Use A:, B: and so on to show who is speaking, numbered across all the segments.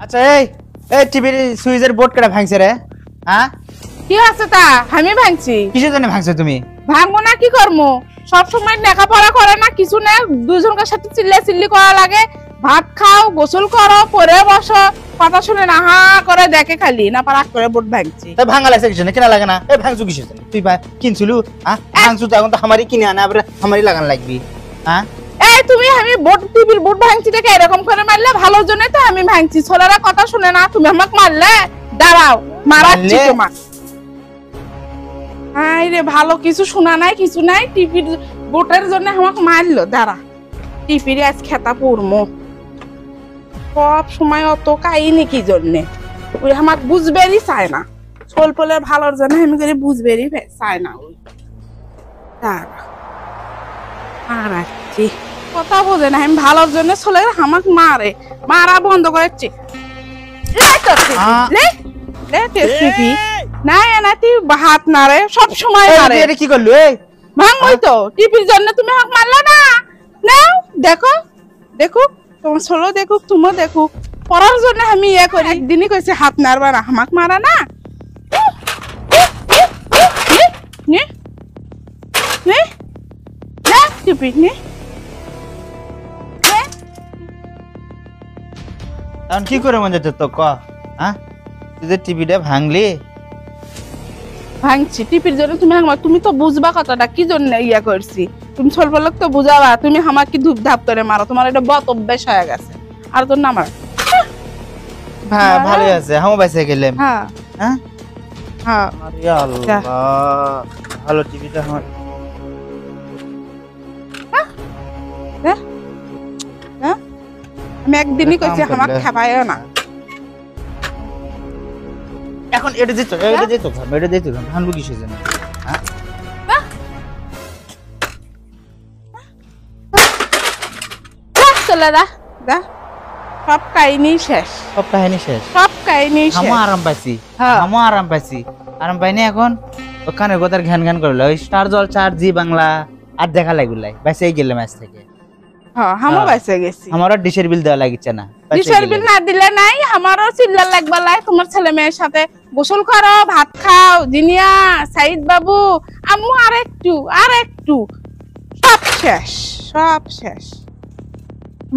A: আচ্ছা এই টিভির সুইচের বোর্ড কেটে ভাঙছে রে? হ্যাঁ
B: কি আছে তা? আমি ভাঙছি।
A: কিসের জন্য ভাঙছো তুমি?
B: ভাঙবো না কি করবো? সব সময় লেখাপড়া করে না কিছু না, দুজনকার সাথে চিল্লি করা লাগে। ভাত খাও, গোসল করো, পরে বসো, কথা শুনে না হা করে দেখে খালি না পারাক করে বোর্ড ভাঙছি।
A: তাই ভাঙা লাগছে কিছু না, কেনা লাগে না। এই ভাঙছো কিসের জন্য? তুই কিনছিলু? হ্যাঁ ভাঙছো তো এখন তো আমারই কিনে আনা, আবার আমারই লাগান লাগবি। হ্যাঁ
B: এই তুমি আমি বোর্ড টিভির বোর্ড ভাঙছি দেখে এরকম করে মারলে ভালোর জন্য তো আমি ভাঙছি। ছোলারা কথা শুনে না, তুমি আমাকে মারলে দাঁড়াও মারাচ্ছি তোমার। হাই রে ভালো কিছু শোনা নাই কিছু নাই, টিভির বোর্ডের জন্য আমাকে মারলো। দাঁড়া টিভির আজ খেতা পড়মো। সব সময় অত কাহিনী কি জন্যে? ওই আমাকে বুঝবেরই চায় না। ছোলপলের ভালোর জন্য আমি করে বুঝবেরই চায় না। ওই দাঁড়া মারাচ্ছি, কথা বোঝে না। আমি ভালোর জন্য ছোলে আমাকে মারে, মারা বন্ধ করেছি। হাত নাড়ে সব সময় মারে।
A: কি করলো?
B: ভাঙবই তো টিভির জন্য তুমি হাত মারলা না। নাও দেখো দেখুক তোমার ছোলো দেখুক, তুমিও দেখুক। পড়ার জন্য আমি ইয়ে করি। একদিনই কইছে হাত নাড়বা না, হামাক মারা না। টিপি নে
A: কি করে মন যেত তো ক? হ্যাঁ তুই যে টিভিটা ভাঙলি?
B: ভাঙছি টিপির জন্য তুমি ভাঙবা। তুমি তো বুঝবা কথাটা কি জন্য ইয়া করছি। তুমি ছোটবেলাক তো বুঝাবা, তুমি আমাকে ধূপ ধাপ করে মারো। তোমার এটা বত অভ্যাস হয়ে গেছে। আর তোর না মার।
A: হ্যাঁ ভালো আছে, হামও বাইসে গেলাম।
B: হ্যাঁ
A: হ্যাঁ
B: হ্যাঁ
A: আরে আল্লাহ ভালো টিভিটা আমার।
B: আমি একদিনই কইছি আমাকে খাবায়ও না।
A: এখন এটা দিত এটা দিত এটা দিত ভাঙবো কিসের জন্য?
B: চলে দা দা সব কাহিনী শেষ।
A: সব কাহিনী শেষ,
B: সব কাহিনী শেষ।
A: আমও আরাম পাইছি, আমও আরাম পাইছি। আরাম পাইনি এখন ওখানে গোতার ঘ্যান ঘ্যান করলো। ওই স্টার জলসা জি বাংলা আর দেখা লাগুলাই বাইসেই গেলাম আজ থেকে।
B: হ্যাঁ হামও বাইসে গেছি।
A: আমারও ডিশের বিল দেওয়া লাগিচ্ছে না।
B: ডিশের বিল না দিলে নাই, আমারও চিল্লা লাগবা লাই। তোমার ছেলে মেয়ের সাথে গোসল করো, ভাত খাও। জিনিয়া, সাইদ বাবু, আম্মু আর একটু সব শেষ, সব শেষ।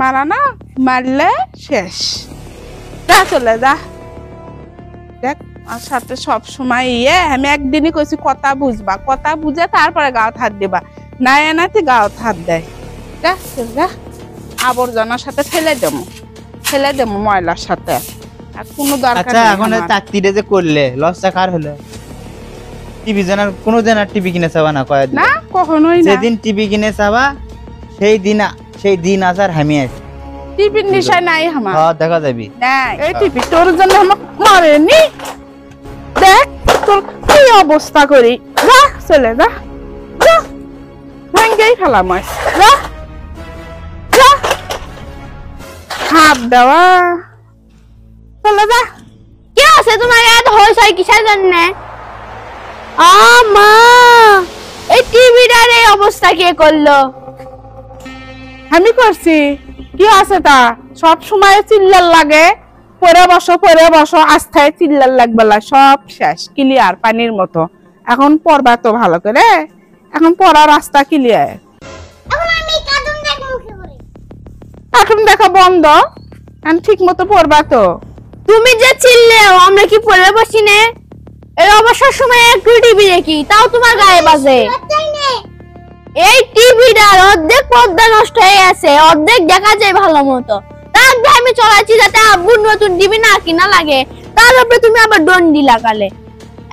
B: মারা না মারলে শেষ। যা চলে যা। দেখ আর সাথে সব সময় ইয়ে আমি একদিনই কইছি কথা বুঝবা, কথা বুঝে তারপরে গাঁত হাত দিবা। না এনাতে গাঁত হাত দেয়। যা চল যা। আবর্জনার সাথে ফেলে দেবো ময়লার সাথে। আর কোনো দরকার
A: আচ্ছা এখন চাকরিটা যে করলে লসটা কার হলো? টিভি জানার কোনো দিন আর টিভি কিনে চাবা না? কয়
B: না কখনোই না।
A: যেদিন টিভি কিনে চাবা সেই দিন আসার আমি আছি।
B: টিভির নিশা নাই আমার।
A: হ্যাঁ দেখা যাবি।
B: নাই এই টিভি তোর জন্য আমাকে মারেনি। দেখ তোর কি অবস্থা করি। যা চলে যা। যা ভাঙ্গেই ফেলাম যা যা। হাত দেওয়া চলে যা।
C: কি আছে তোমার এত হইছে কিসের জন্য? মা এই টিভিটার এই অবস্থা কে করলো?
B: আমি করছি। কি আছে তা? সব সময় চিল্লার লাগে। পরে বসো আস্থায় চিল্লার লাগবে। সব শেষ ক্লিয়ার পানির মতো। এখন পড়বা তো ভালো করে। এখন পড়ার রাস্তা ক্লিয়ার।
C: এখন আমি কার্টুন দেখব কি করে?
B: কার্টুন দেখা বন্ধ। এখন ঠিক মতো পড়বা তো।
C: তুমি যে চিল্লেও আমরা কি পড়ে বসি না? এই অবসর সময় একটু টিভি দেখি, তাও তোমার গায়ে বাজে। এই টিভিটার অর্ধেক পর্দা নষ্ট হয়ে গেছে, অর্ধেক দেখা যায় ভালো মতো। তার আমি চলাচ্ছি যাতে আব্বুর নতুন টিভি না কিনা লাগে। তার উপরে তুমি আবার দণ্ডি লাগালে।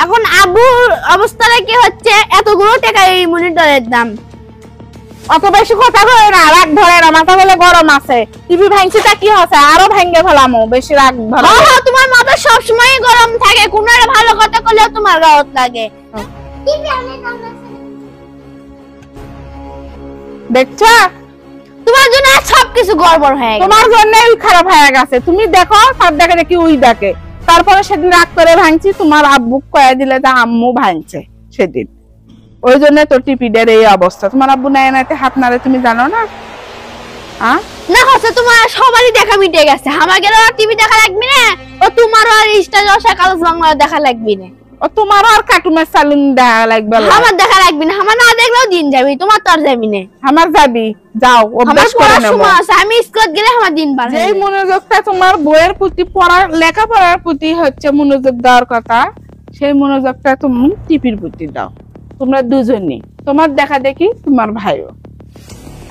C: এখন আব্বুর অবস্থাটা কি হচ্ছে? এতগুলো টাকা এই মনিটরের দাম।
B: অত বেশি কথা কই না, রাগ ধরে না। মাথা বলে গরম আছে। টিভি ভাঙছি তা কি হচ্ছে? আরো ভাঙে ফেলামো। বেশি রাগ ধরে।
C: তোমার মাথা সব সময় গরম থাকে, কোনো ভালো কথা কইলেও তোমার গাওত লাগে। টিভি অনেক দাম আছে
B: দেখছো?
C: তোমার জন্য সবকিছু গড়বড় হয়ে গেছে।
B: তোমার জন্যই খারাপ হয়ে গেছে। তুমি দেখো সব দেখে দেখি ওই দেখে। তারপরে সেদিন রাগ করে ভাঙছি। তোমার আব্বু কয়ে দিলে যে আম্মু ভাঙছে সেদিন। ওই জন্য তো টিপিটার এই অবস্থা। তোমার আব্বু নাই নাইতে হাত নাড়ে তুমি জানো না?
C: না হচ্ছে তোমার সবারই দেখা মিটে গেছে, আমাদের আর টিভি দেখা লাগবে না, ও তোমারও আর স্টার জলসা কাগজ বাংলা দেখা লাগবে না,
B: ও তোমার আর কার্টুনের সালুন দেখা লাগবে না।
C: আমার দেখা লাগবে না, আমার না দেখলেও দিন যাবে, তোমার তো আর যাবি না।
B: আমার যাবি, যাও অভ্যাস করে নেব।
C: আমি স্কুল গেলে আমার দিন পার।
B: যে মনোযোগটা তোমার বইয়ের প্রতি, পড়ার লেখাপড়ার প্রতি হচ্ছে মনোযোগ দেওয়ার কথা, সেই মনোযোগটা তুমি টিভির প্রতি দাও। তোমরা দুজনই, তোমার দেখা দেখি তোমার ভাইও।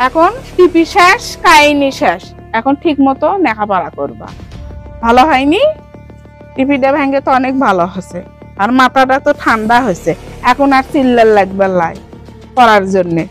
B: এখন টিভি শেষ, কাহিনী শেষ, এখন ঠিক মতো লেখাপড়া করবা। ভালো হয়নি? টিভিটা ভেঙে তো অনেক ভালো হয়েছে, আর মাথাটা তো ঠান্ডা হয়েছে, এখন আর চিল্লার লাগবে লাই পড়ার জন্যে।